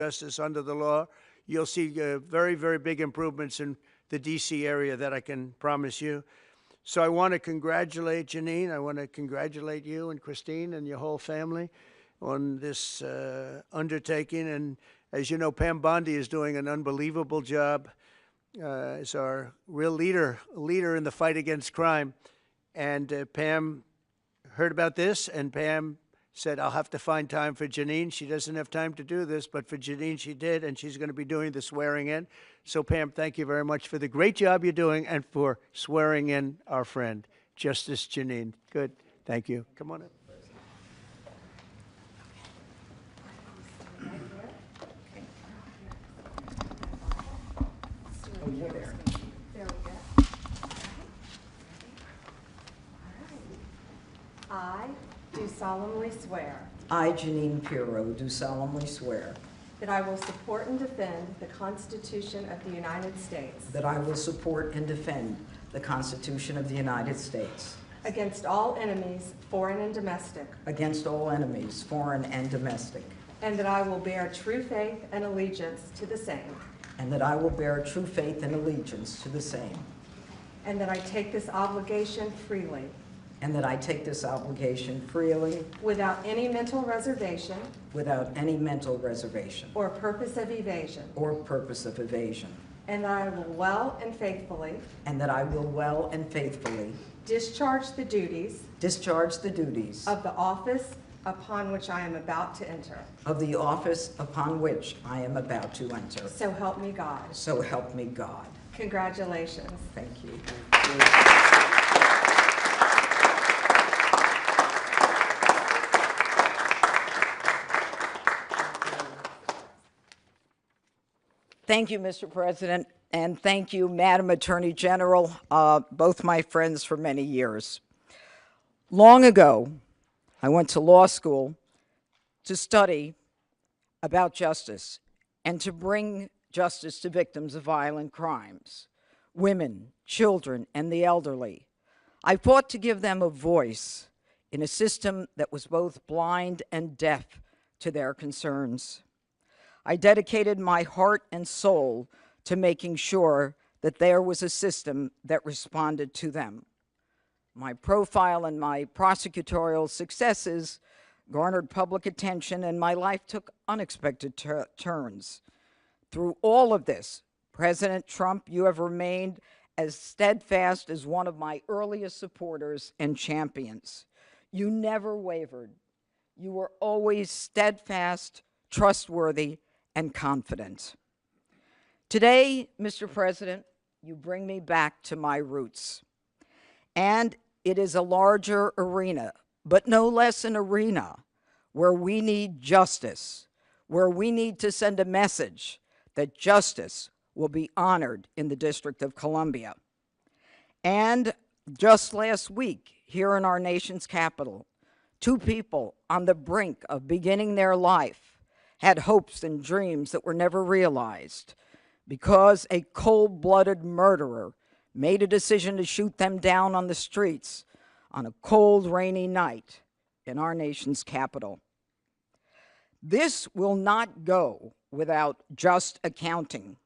justice under the law. You'll see very, very big improvements in the D.C. area that I can promise you. So I want to congratulate Janine. I want to congratulate you and Christine and your whole family on this undertaking. And as you know, Pam Bondi is doing an unbelievable job as our real leader in the fight against crime. And Pam heard about this, and Pam said, I'll have to find time for Janine. She doesn't have time to do this, but for Janine she did, and she's going to be doing the swearing in. So Pam, thank you very much for the great job you're doing and for swearing in our friend, Justice Janine. Good. Thank you. Come on up. Oh, you're there. There we go. I do solemnly swear I, Janine Pirro, do solemnly swear that I will support and defend the Constitution of the United States that I will support and defend the Constitution of the United States against all enemies, foreign and domestic, against all enemies, foreign and domestic, and that I will bear true faith and allegiance to the same, and that I will bear true faith and allegiance to the same, and that I take this obligation freely, and that I take this obligation freely without any mental reservation without any mental reservation or purpose of evasion, or purpose of evasion, and that I will well and faithfully and that I will well and faithfully discharge the duties of the office upon which I am about to enter. Upon which I am about to enter. So help me God. So help me God. Congratulations. Thank you. Thank you, Mr. President, and thank you, Madam Attorney General, both my friends for many years. Long ago, I went to law school to study about justice and to bring justice to victims of violent crimes, women, children, and the elderly. I fought to give them a voice in a system that was both blind and deaf to their concerns. I dedicated my heart and soul to making sure that there was a system that responded to them. My profile and my prosecutorial successes garnered public attention, and my life took unexpected turns. Through all of this, President Trump, you have remained as steadfast as one of my earliest supporters and champions. You never wavered. You were always steadfast, trustworthy, and confident. Today, Mr. President, you bring me back to my roots. And it is a larger arena, but no less an arena where we need justice, where we need to send a message that justice will be honored in the District of Columbia. And just last week, here in our nation's capital, two people on the brink of beginning their life had hopes and dreams that were never realized because a cold-blooded murderer made a decision to shoot them down on the streets on a cold, rainy night in our nation's capital. This will not go without just accounting.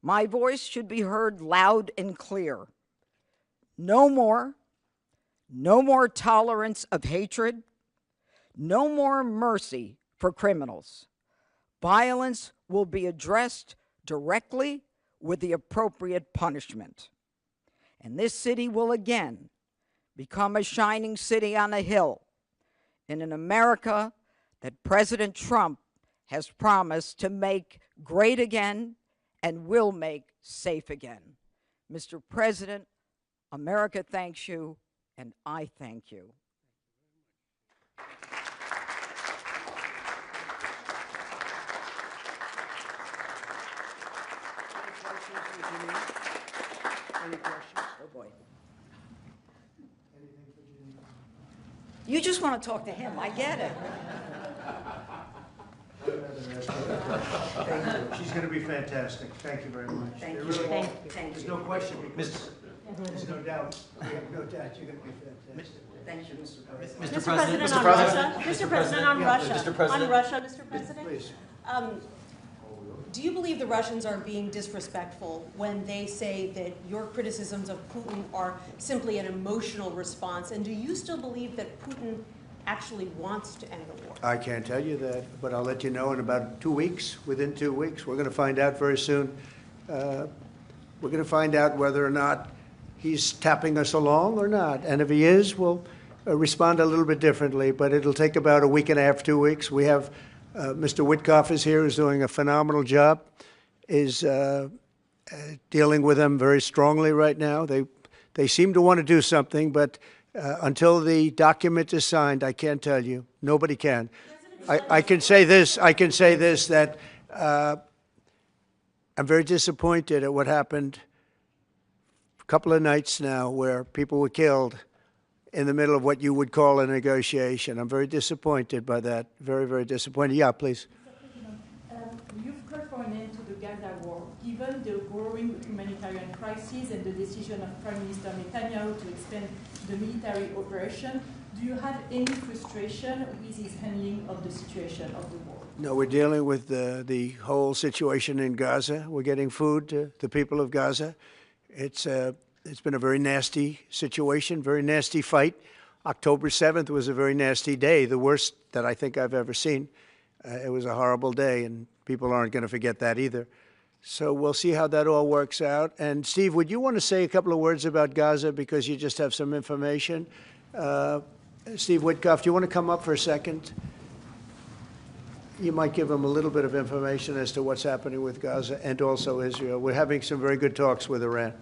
My voice should be heard loud and clear. No more tolerance of hatred, no more mercy for criminals. Violence will be addressed directly with the appropriate punishment. And this city will again become a shining city on a hill in an America that President Trump has promised to make great again and will make safe again. Mr. President, America thanks you, and I thank you. Any questions? Oh boy. You just want to talk to him, I get it. Thank you. She's going to be fantastic. Thank you very much. Thank you. Really Thank you. Thank There's you. no question. There's no doubt. We have no doubt you're going to be fantastic. Thank you, Mr. President. Mr. President, on Russia. Mr. President, on Russia. Mr. President. On Russia, Mr. President. Please. Do you believe the Russians are being disrespectful when they say that your criticisms of Putin are simply an emotional response? And do you still believe that Putin actually wants to end the war? I can't tell you that, but I'll let you know in about 2 weeks. Within 2 weeks, we're going to find out very soon. We're going to find out whether or not he's tapping us along or not. And if he is, we'll respond a little bit differently, but it'll take about a week and a half, 2 weeks. We have Mr. Witkoff is here, who's doing a phenomenal job, is dealing with them very strongly right now. They seem to want to do something, but until the document is signed, I can't tell you. Nobody can. I can say this, that I'm very disappointed at what happened a couple of nights now where people were killed in the middle of what you would call a negotiation. I'm very disappointed by that. Very, very disappointed. Yeah, please. You've called for an end to the Gaza war. Given the growing humanitarian crisis and the decision of Prime Minister Netanyahu to expand the military operation, do you have any frustration with his handling of the situation of the war? No, we're dealing with the whole situation in Gaza. We're getting food to the people of Gaza. It's been a very nasty situation, very nasty fight. October 7th was a very nasty day, the worst that I think I've ever seen. It was a horrible day, and people aren't going to forget that either. So we'll see how that all works out. And Steve, would you want to say a couple of words about Gaza because you just have some information? Steve Witkoff, do you want to come up for a second? You might give them a little bit of information as to what's happening with Gaza and also Israel. We're having some very good talks with Iran.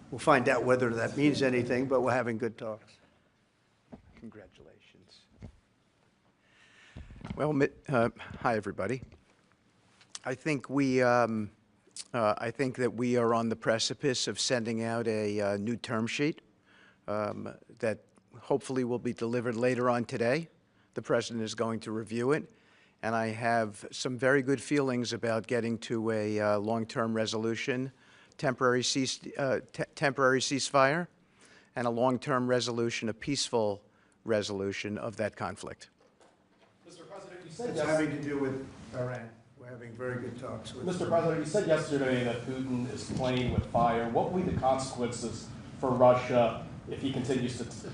We'll find out whether that means anything, but we're having good talks. Congratulations. Well, hi everybody. I think that we are on the precipice of sending out a new term sheet that hopefully will be delivered later on today. The President is going to review it, and I have some very good feelings about getting to a long-term resolution, temporary ceasefire, and a long-term resolution, a peaceful resolution of that conflict. Mr. President, you said It's having to do with Iran. We're having very good talks with Mr. President, you said yesterday that Putin is playing with fire. What will be the consequences for Russia if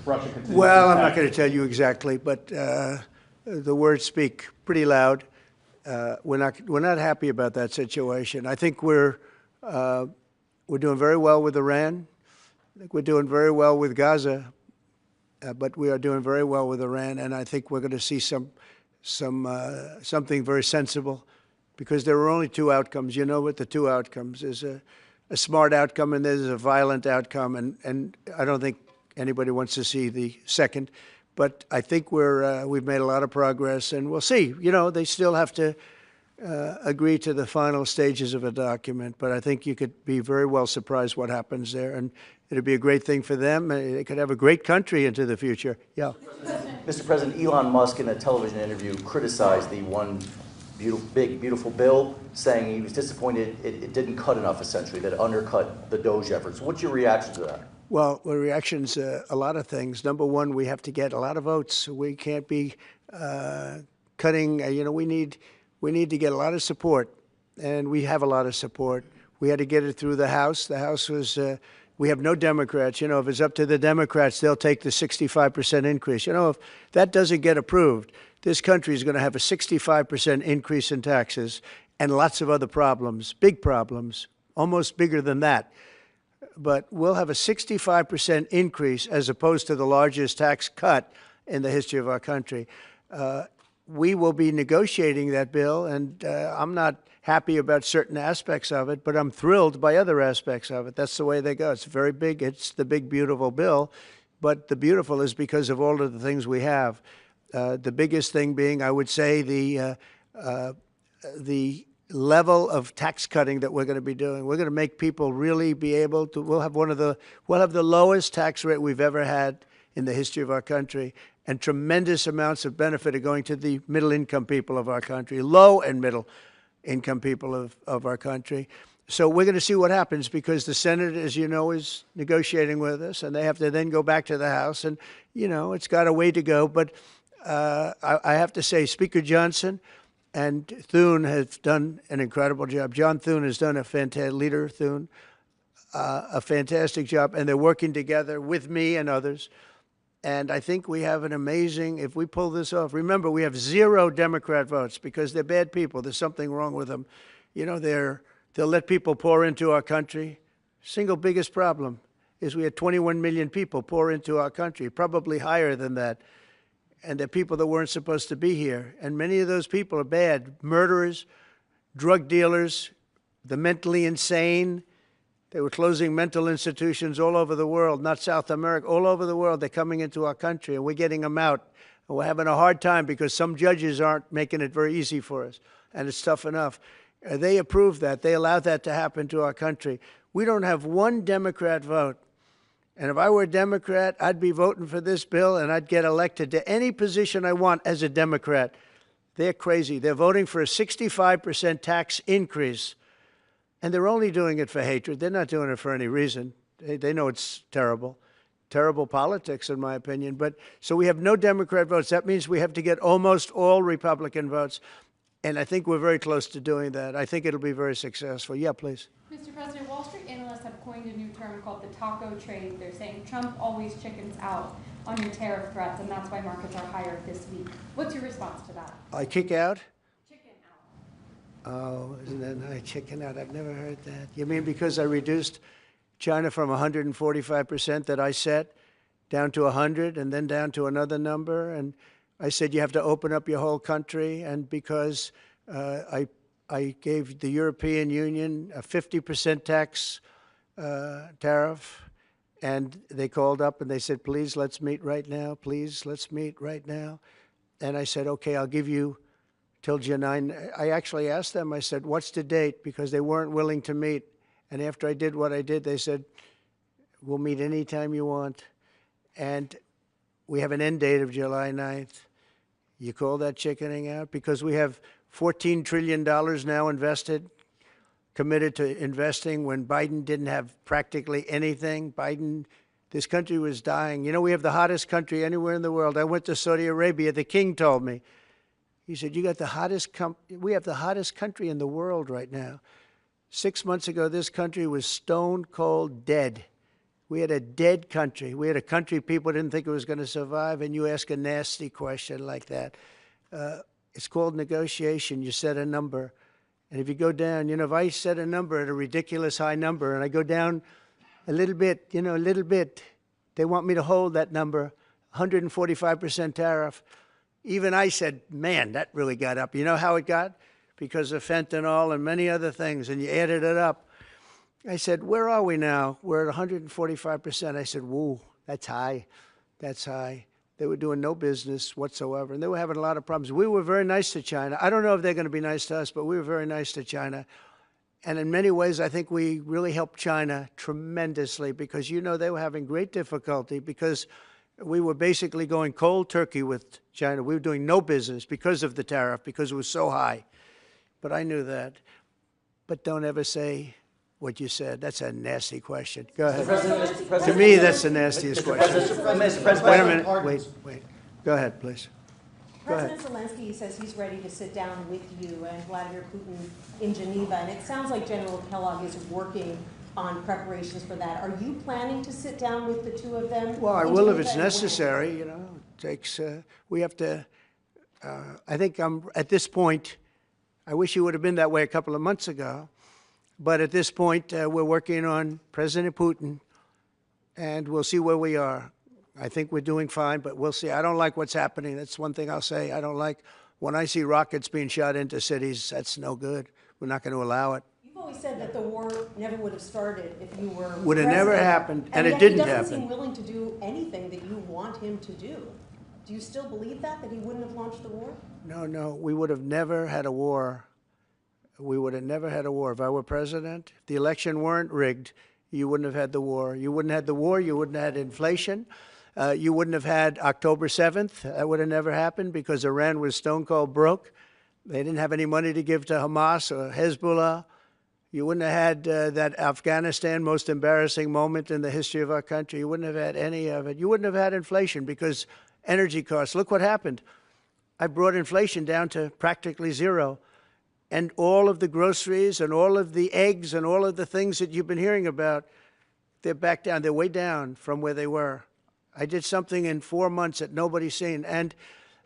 Russia continues Well, to I'm not attack? going to tell you exactly, but the words speak pretty loud. We're not happy about that situation. I think we're doing very well with Iran. I think we're doing very well with Gaza, but we are doing very well with Iran, and I think we're going to see something very sensible, because there are only two outcomes. You know what the two outcomes is: a smart outcome and there's a violent outcome, and I don't think anybody wants to see the second. But I think we've made a lot of progress, and we'll see. You know, they still have to agree to the final stages of a document, but I think you could be very well surprised what happens there, and it'll be a great thing for them. They could have a great country into the future. Yeah. Mr. President, Elon Musk in a television interview criticized the one big, beautiful bill, saying he was disappointed it didn't cut enough, essentially, that it undercut the Doge efforts. What's your reaction to that? Well, the reaction's a lot of things. Number one, we have to get a lot of votes. We can't be cutting. We need to get a lot of support, and we have a lot of support. We had to get it through the House. The House was. We have no Democrats. You know, if it's up to the Democrats, they'll take the 65% increase. You know, if that doesn't get approved, this country is going to have a 65% increase in taxes and lots of other problems, big problems, almost bigger than that. But we'll have a 65% increase as opposed to the largest tax cut in the history of our country. We will be negotiating that bill, and I'm not happy about certain aspects of it, but I'm thrilled by other aspects of it. That's the way they go. It's very big. It's the big, beautiful bill, but the beautiful is because of all of the things we have. The biggest thing being, I would say, the level of tax cutting that we're going to be doing. We're going to make people really be able to. We'll have the lowest tax rate we've ever had in the history of our country, and tremendous amounts of benefit are going to the middle-income people of our country, low and middle-income people of our country. So we're going to see what happens, because the Senate, as you know, is negotiating with us, and they have to then go back to the House, and, you know, it's got a way to go. But I have to say, Speaker Johnson, And Thune has done an incredible job. John Thune has done a fantastic, leader Thune, a fantastic job, and they're working together with me and others. And I think we have an amazing, if we pull this off, remember, we have 0 Democrat votes because they're bad people. There's something wrong with them. You know, they'll let people pour into our country. Single biggest problem is we had 21 million people pour into our country, probably higher than that. And they're people that weren't supposed to be here. And many of those people are bad. Murderers, drug dealers, the mentally insane. They were closing mental institutions all over the world, not South America, all over the world. They're coming into our country, and we're getting them out. And we're having a hard time because some judges aren't making it very easy for us, and it's tough enough. They approved that. They allowed that to happen to our country. We don't have one Democrat vote. And if I were a Democrat, I'd be voting for this bill, and I'd get elected to any position I want as a Democrat. They're crazy. They're voting for a 65% tax increase. And they're only doing it for hatred. They're not doing it for any reason. They know it's terrible. Terrible politics, in my opinion. But so we have no Democrat votes. That means we have to get almost all Republican votes. And I think we're very close to doing that. I think it'll be very successful. Yeah, please. Mr. President, Wall Street analysts have coined a new term called the taco trade. They're saying Trump always chickens out on your tariff threats, and that's why markets are higher this week. What's your response to that? I kick out? Chicken out. Oh, isn't that nice? Chicken out. I've never heard that. You mean because I reduced China from 145% that I set down to 100 and then down to another number? And I said you have to open up your whole country. And because I gave the European Union a 50% tax tariff, and they called up and they said, please, let's meet right now. Please, let's meet right now. And I said, okay, I'll give you till June 9. I actually asked them, I said, what's the date? Because they weren't willing to meet. And after I did what I did, they said, we'll meet anytime you want. And we have an end date of July 9th. You call that chickening out? Because we have $14 trillion now invested, committed to investing when Biden didn't have practically anything. This country was dying. You know, we have the hottest country anywhere in the world. I went to Saudi Arabia. The king told me. He said, you got the hottest, we have the hottest country in the world right now. 6 months ago, this country was stone cold dead. We had a dead country. We had a country people didn't think it was going to survive, and you ask a nasty question like that. It's called negotiation. You set a number. And if you go down, you know, if I set a number at a ridiculous high number and I go down a little bit, you know, a little bit, they want me to hold that number, 145% tariff. Even I said, man, that really got up. You know how it got? Because of fentanyl and many other things, and you added it up. I said, where are we now? We're at 145%. I said, whoa, that's high. That's high. They were doing no business whatsoever, and they were having a lot of problems. We were very nice to China. I don't know if they're going to be nice to us, but we were very nice to China. And in many ways, I think we really helped China tremendously because, you know, they were having great difficulty because we were basically going cold turkey with China. We were doing no business because of the tariff, because it was so high. But I knew that. But don't ever say what you said. That's a nasty question. Go ahead. Mr. President, To me, that's the nastiest question. Mr. President, Wait a minute. Wait. Go ahead, please. Go ahead. President Zelensky says he's ready to sit down with you and Vladimir Putin in Geneva, and it sounds like General Kellogg is working on preparations for that. Are you planning to sit down with the two of them? Well, I will if it's necessary. You know, it takes. We have to. I think I'm at this point. I wish you would have been that way a couple of months ago, but at this point, we're working on President Putin, and we'll see where we are. I think we're doing fine, but we'll see. I don't like what's happening. That's one thing I'll say. I don't like when I see rockets being shot into cities. That's no good. We're not going to allow it. You've always said that the war never would have started if you were Would have never happened, and it yet didn't he doesn't happen. seem willing to do anything that you want him to do. Do you still believe that he wouldn't have launched the war? No. We would have never had a war. We would have never had a war. If I were president, if the election weren't rigged, you wouldn't have had the war. You wouldn't have had the war. You wouldn't have had inflation. You wouldn't have had October 7th. That would have never happened because Iran was stone cold broke. They didn't have any money to give to Hamas or Hezbollah. You wouldn't have had that Afghanistan most embarrassing moment in the history of our country. You wouldn't have had any of it. You wouldn't have had inflation because energy costs. Look what happened. I brought inflation down to practically zero. And all of the groceries and all of the eggs and all of the things that you've been hearing about, they're back down. They're way down from where they were. I did something in 4 months that nobody's seen. And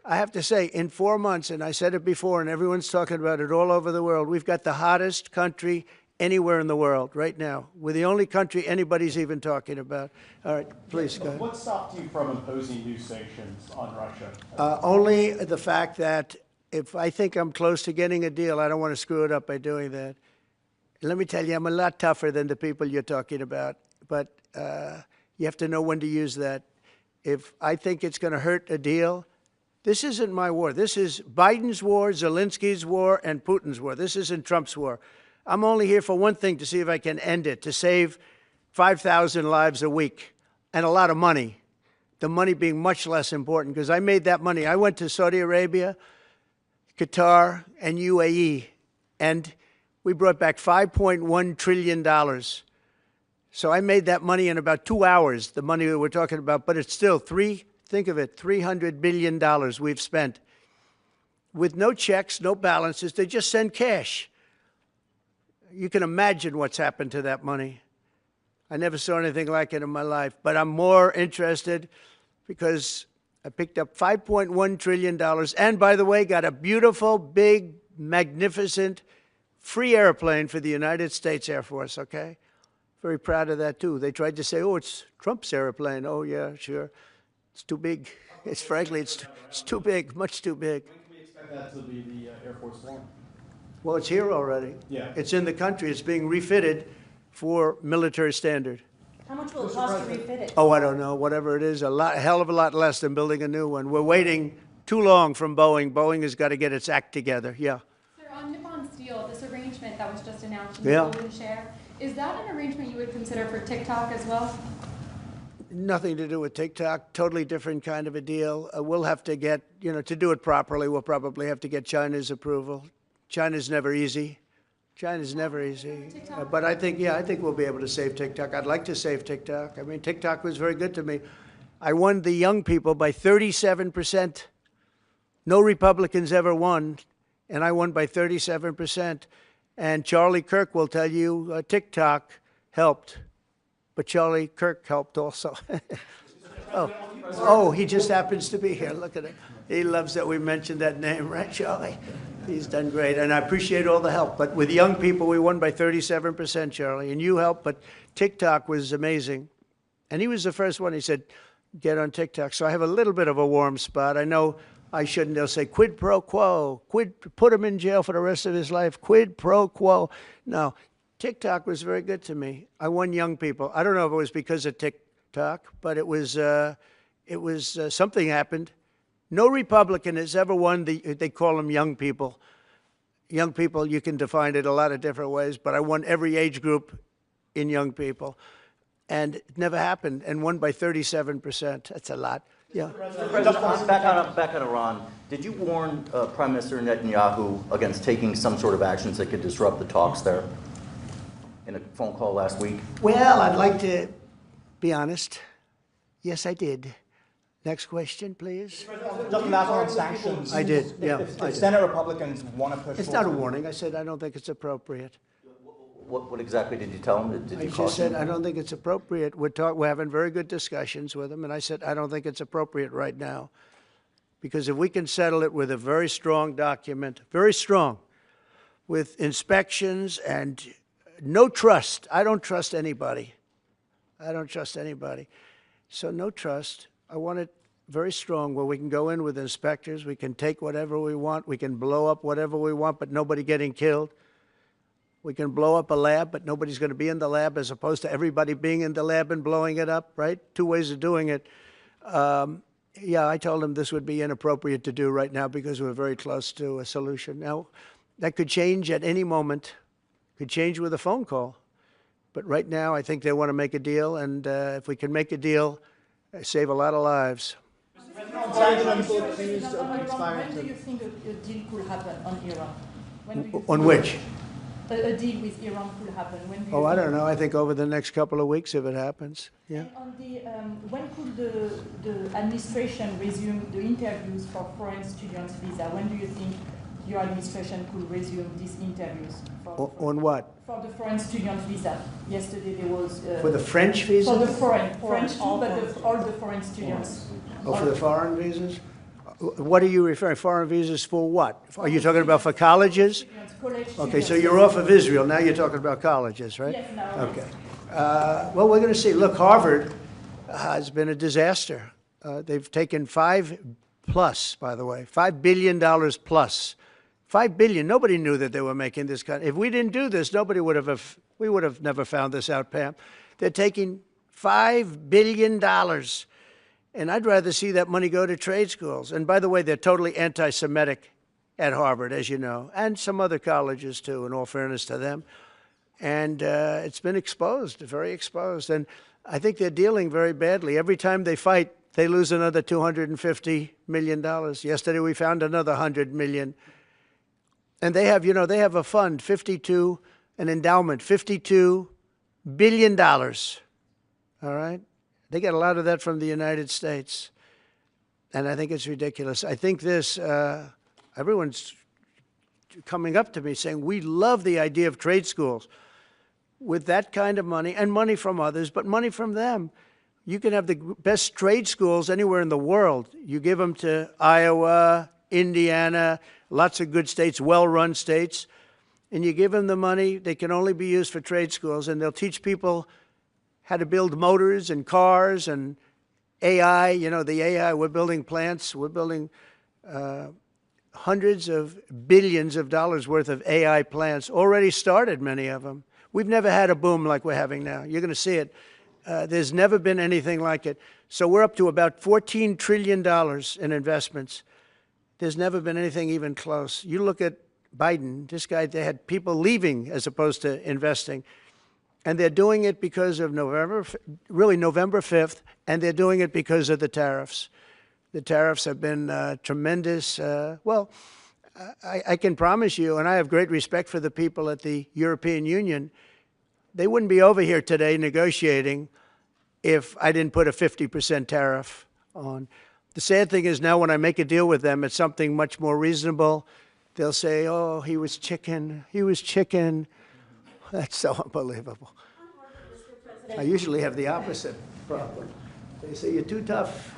I have to say, in 4 months, and I said it before, and everyone's talking about it all over the world, we've got the hottest country anywhere in the world right now. We're the only country anybody's even talking about. All right, please go ahead. What stopped you from imposing new sanctions on Russia? Only the fact that if I think I'm close to getting a deal, I don't want to screw it up by doing that. Let me tell you, I'm a lot tougher than the people you're talking about, but you have to know when to use that. If I think it's going to hurt a deal, this isn't my war. This is Biden's war, Zelensky's war, and Putin's war. This isn't Trump's war. I'm only here for one thing, to see if I can end it, to save 5,000 lives a week and a lot of money, the money being much less important, because I made that money. I went to Saudi Arabia, Qatar, and UAE, and we brought back $5.1 trillion. So I made that money in about 2 hours, the money that we're talking about, but it's still think of it, $300 billion we've spent with no checks, no balances. They just send cash. You can imagine what's happened to that money. I never saw anything like it in my life, but I'm more interested because I picked up $5.1 trillion and, by the way, got a beautiful, big, magnificent, free airplane for the United States Air Force, okay? Very proud of that, too. They tried to say, oh, it's Trump's airplane. Oh, yeah, sure. It's too big. It's frankly, it's too big, much too big. When can we expect that to be the Air Force One? Well, it's here already. Yeah. It's in the country. It's being refitted for military standard. How much will it cost to refit it? Oh, I don't know. Whatever it is, a hell of a lot less than building a new one. We're waiting too long from Boeing. Boeing has got to get its act together. Yeah. Sir, on Nippon Steel, this arrangement that was just announced in the golden share, is that an arrangement you would consider for TikTok as well? Nothing to do with TikTok. Totally different kind of a deal. We'll have to get, to do it properly, we'll probably have to get China's approval. China's never easy. China's never easy. But I think we'll be able to save TikTok. I'd like to save TikTok. I mean, TikTok was very good to me. I won the young people by 37%. No Republicans ever won, and I won by 37%. And Charlie Kirk will tell you TikTok helped, but Charlie Kirk helped also. Oh, he just happens to be here. Look at him. He loves that we mentioned that name, right, Charlie? He's done great, and I appreciate all the help. But with young people, we won by 37%, Charlie, and you helped, but TikTok was amazing. And he was the first one. He said, get on TikTok. So I have a little bit of a warm spot. I know I shouldn't. They'll say, quid pro quo, put him in jail for the rest of his life, quid pro quo. No, TikTok was very good to me. I won young people. I don't know if it was because of TikTok, but it was something happened. No Republican has ever won they call them young people. Young people, you can define it a lot of different ways, but I won every age group in young people. And it never happened, and won by 37%. That's a lot. Yeah. Back on Iran, did you warn Prime Minister Netanyahu against taking some sort of actions that could disrupt the talks there in a phone call last week? Well, I'd like to be honest. Yes, I did. Next question, please. Just last on sanctions. I did, yeah. If Senate Republicans want to push It's not a warning. I said I don't think it's appropriate. What exactly did you tell him? Did you I just said I don't think it's appropriate. We're having very good discussions with him, and I said I don't think it's appropriate right now. Because if we can settle it with a very strong document, very strong, with inspections and no trust. I don't trust anybody. I don't trust anybody. So no trust. I want it very strong where we can go in with inspectors. We can take whatever we want. We can blow up whatever we want, but nobody getting killed. We can blow up a lab, but nobody's going to be in the lab, as opposed to everybody being in the lab and blowing it up, right? Two ways of doing it. Yeah, I told him this would be inappropriate to do right now because we're very close to a solution. Now, that could change at any moment. Could change with a phone call. But right now, I think they want to make a deal, and if we can make a deal, save a lot of lives. When do you think a deal could happen on Iran? On which? a deal with Iran could happen? When do you Oh, I think? don't know. I think over the next couple of weeks if it happens. Yeah. And on the, when could the administration resume the interviews for foreign students' visa? When do you think your administration could resume these interviews? On what? For the foreign student visa. Yesterday there was... For the French visa? For the French too, but all the foreign students. Oh, for the foreign visas? What are you referring? Foreign visas for what? Are you talking about for colleges? Okay, so you're off of Israel. Now you're talking about colleges, right? Yes, now. Okay. Well, we're going to see. Look, Harvard has been a disaster. They've taken $5 plus, by the way, $5 billion plus. $5 billion. Nobody knew that they were making this kind. If we didn't do this, nobody would have. We would have never found this out, Pam. They're taking $5 billion. And I'd rather see that money go to trade schools. And by the way, they're totally anti-Semitic at Harvard, as you know, and some other colleges too, in all fairness to them. And it's been exposed, very exposed. And I think they're dealing very badly. Every time they fight, they lose another $250 million. Yesterday we found another $100 million. And they have, you know, they have a fund, an endowment, $52 billion. All right? They get a lot of that from the United States. And I think it's ridiculous. I think this, everyone's coming up to me saying, we love the idea of trade schools. With that kind of money, and money from others, but money from them, you can have the best trade schools anywhere in the world. You give them to Iowa, Indiana, lots of good states, well-run states, and you give them the money. They can only be used for trade schools, and they'll teach people how to build motors and cars and AI. You know, the AI, we're building plants. We're building hundreds of billions of dollars worth of AI plants. Already started, many of them. We've never had a boom like we're having now. You're going to see it. There's never been anything like it. So we're up to about $14 trillion in investments. There's never been anything even close. You look at Biden, this guy, they had people leaving as opposed to investing. And they're doing it because of November 5th, and they're doing it because of the tariffs. The tariffs have been tremendous. Well, I can promise you, and I have great respect for the people at the European Union, they wouldn't be over here today negotiating if I didn't put a 50% tariff on. The sad thing is now when I make a deal with them, it's something much more reasonable. They'll say, oh, he was chicken. He was chicken. That's so unbelievable. I usually have the opposite problem. They say, you're too tough.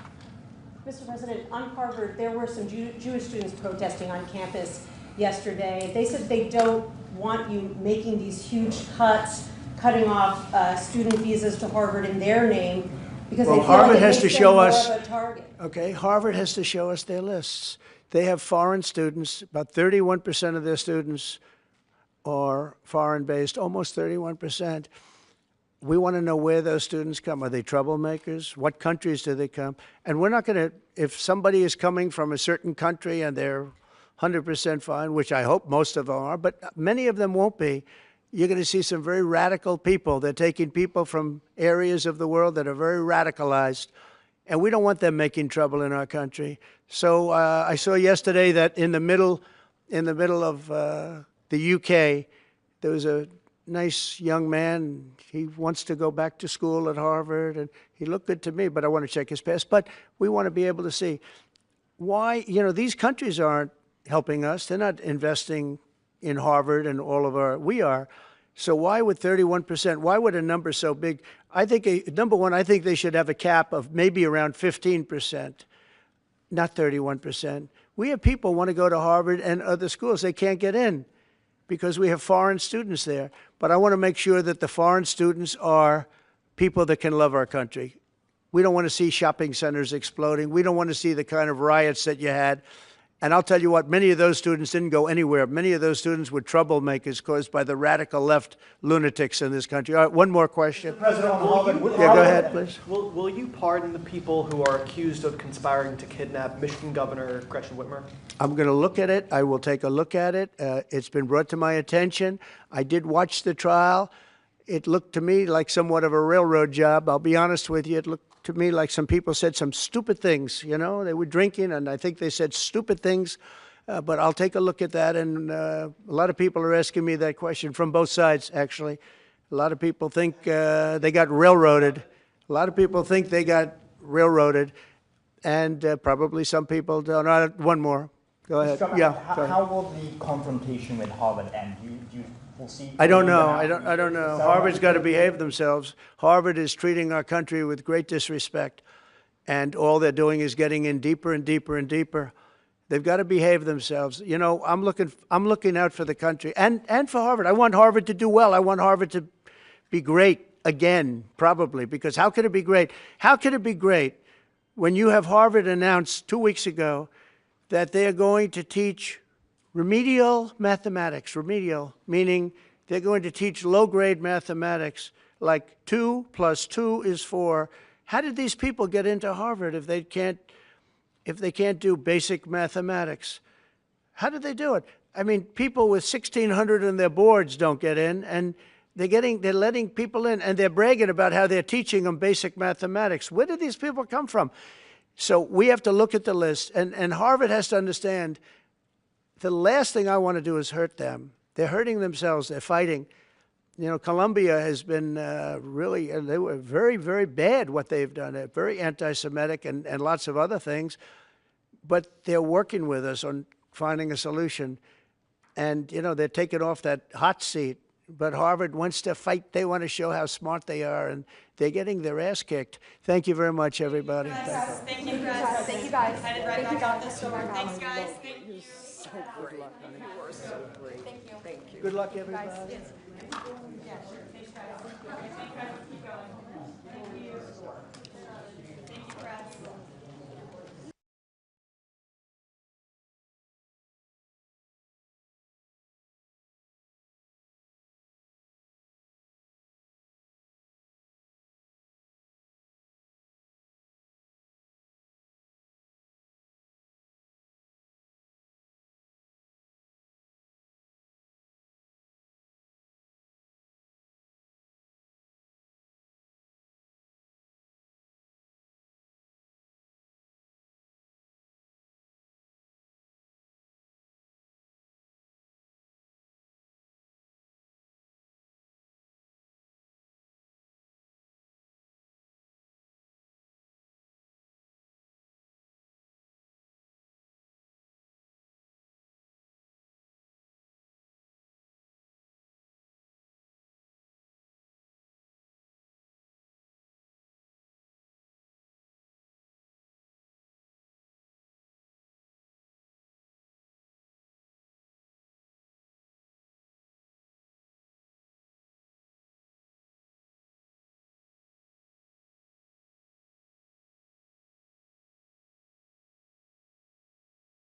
Mr. President, on Harvard, there were some Jewish students protesting on campus yesterday. They said they don't want you making these huge cuts, cutting off student visas to Harvard in their name, because they feel Harvard like it has makes to them show more us. of a target. Okay, Harvard has to show us their lists. They have foreign students. About 31% of their students are foreign-based, almost 31%. We want to know where those students come. Are they troublemakers? What countries do they come? And we're not going to, if somebody is coming from a certain country and they're 100% fine, which I hope most of them are, but many of them won't be, you're going to see some very radical people. They're taking people from areas of the world that are very radicalized, and we don't want them making trouble in our country. So I saw yesterday that in the middle of the UK, there was a nice young man. He wants to go back to school at Harvard, and he looked good to me, but I want to check his past. But we want to be able to see why, you know, these countries aren't helping us. They're not investing in Harvard and all of our, we are. So why would 31%, why would a number so big? I think, number one, I think they should have a cap of maybe around 15%, not 31%. We have people who want to go to Harvard and other schools. They can't get in because we have foreign students there. But I want to make sure that the foreign students are people that can love our country. We don't want to see shopping centers exploding. We don't want to see the kind of riots that you had. And I'll tell you what, many of those students didn't go anywhere. Many of those students were troublemakers caused by the radical left lunatics in this country. All right, one more question. President, on Harvard, Yeah, go ahead, please. Will you pardon the people who are accused of conspiring to kidnap Michigan Governor Gretchen Whitmer? I'm going to look at it. I will take a look at it. It's been brought to my attention. I did watch the trial. It looked to me like somewhat of a railroad job. I'll be honest with you. It looked to me like some people said some stupid things. You know, they were drinking, and I think they said stupid things But I'll take a look at that, and a lot of people are asking me that question from both sides, actually. A lot of people think they got railroaded. A lot of people think they got railroaded, and probably some people don't. One more. Go ahead. Yeah. Go ahead. How will the confrontation with Harvard end? You will see. I don't know. I don't know. Harvard's got to behave themselves. Harvard is treating our country with great disrespect, and all they're doing is getting in deeper and deeper and deeper. They've got to behave themselves. You know, I'm looking out for the country and for Harvard. I want Harvard to do well. I want Harvard to be great again, probably, because how could it be great? How could it be great when you have Harvard announced 2 weeks ago that they're going to teach remedial mathematics, remedial, meaning they're going to teach low-grade mathematics, like 2 + 2 is 4. How did these people get into Harvard if they can't do basic mathematics? How did they do it? I mean, people with 1,600 in their boards don't get in, and they're letting people in, and they're bragging about how they're teaching them basic mathematics. Where did these people come from? So we have to look at the list, and Harvard has to understand the last thing I want to do is hurt them. They're hurting themselves. They're fighting. You know, Columbia has been really, they were very, very bad what they've done. They're very anti-Semitic and lots of other things. But they're working with us on finding a solution. And, you know, they're taking off that hot seat. But Harvard wants to fight. They want to show how smart they are, and they're getting their ass kicked. Thank you very much, everybody. Thank you, guys. Thank you, guys. I did right back out this door. Thanks, guys. Thank you. So good luck, honey. You are so great. Thank you. Thank you. Good luck, everybody. Yeah, sure. Thanks, guys. Thanks, guys. Keep going. Thank you. Thank you, press.